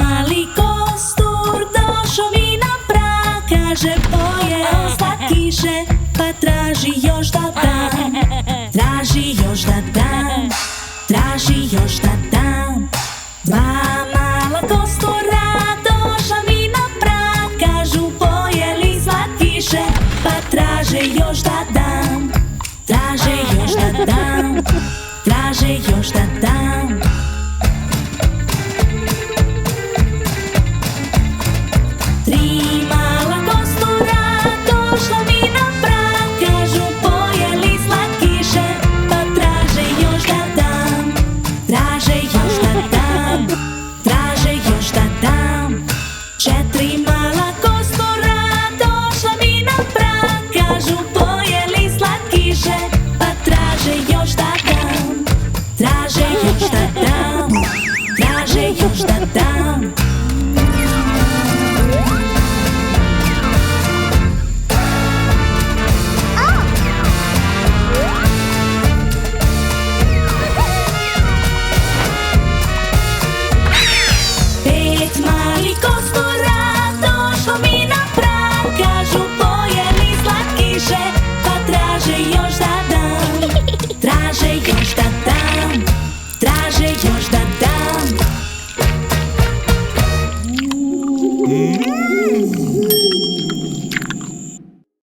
mali kostur došao mi na prag, kaže pojeo slatkiše, pa traži još da dam. Traži još da dam, traži još da dam. Dva mala kostura došla mi na prag, kažu pojeli slatkiše, pa traže još da dam. Traže još da dam, traže još da dam. Tri mala kostura došla mi na prag, kažu pojeli slatkiše, pa traže još da dam. Traže još da dam, traže još da dam. Četiri mala kostura došla mi na prag, kažu pojeli slatkiše, pa traže još da dam. Traže još da dam, traže još da dam. Pet malih kostura došlo mi na prag, kažu pojeli slatkiše, pa traže još da dam. Traže još da dam, traže još da dam.